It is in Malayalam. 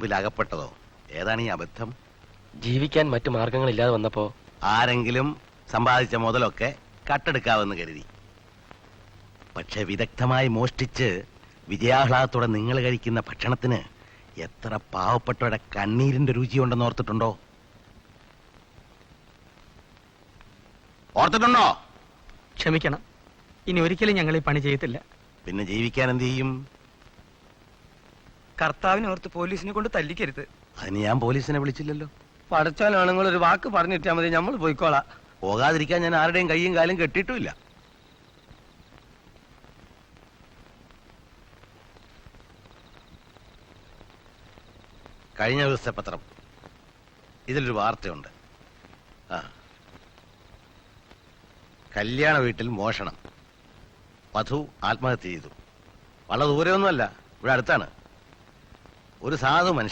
മുമ്പിൽ അകപ്പെട്ടതോ? ഏതാണ് ഈ അബദ്ധം? ജീവിക്കാൻ മറ്റു മാർഗങ്ങളില്ലാതെ വന്നപ്പോ ആരെങ്കിലും സമ്പാദിച്ച മുതലൊക്കെ കട്ടെടുക്കാവെന്ന് കരുതി. പക്ഷെ വിദഗ്ധമായി മോഷ്ടിച്ച് വിജയാഹ്ലാദത്തോടെ നിങ്ങൾ കഴിക്കുന്ന ഭക്ഷണത്തിന് എത്ര പാവപ്പെട്ടവരുടെ കണ്ണീരിന്റെ രുചിയുണ്ടെന്ന് ഓർത്തിട്ടുണ്ടോ? ഓർത്തിട്ടുണ്ടോ? ക്ഷമിക്കണം, ഇനി ഒരിക്കലും ഞങ്ങൾ ഈ പണി ചെയ്യത്തില്ല. പിന്നെ ജീവിക്കാൻ എന്ത് ചെയ്യും? കർത്താവിനെ ഓർത്ത് പോലീസിനെ കൊണ്ട് തല്ലിക്കരുത്. അതിന് ഞാൻ പോലീസിനെ വിളിച്ചില്ലല്ലോ. പടച്ചാലാണെങ്കിൽ ഒരു വാക്ക് പറഞ്ഞിട്ടാ മതി, നമ്മൾ പോയിക്കോളാം. പോകാതിരിക്കാൻ ഞാൻ ആരുടെയും കൈയും കാലും കെട്ടിയിട്ടുമില്ല. കഴിഞ്ഞ ദിവസത്തെ പത്രം, ഇതിലൊരു വാർത്തയുണ്ട്. കല്യാണ വീട്ടിൽ മോഷണം, വധു ആത്മഹത്യ ചെയ്തു. വളരെ ദൂരമൊന്നുമല്ല, ഇവിടെ അടുത്താണ്. ഒരു സാധു മനുഷ്യൻ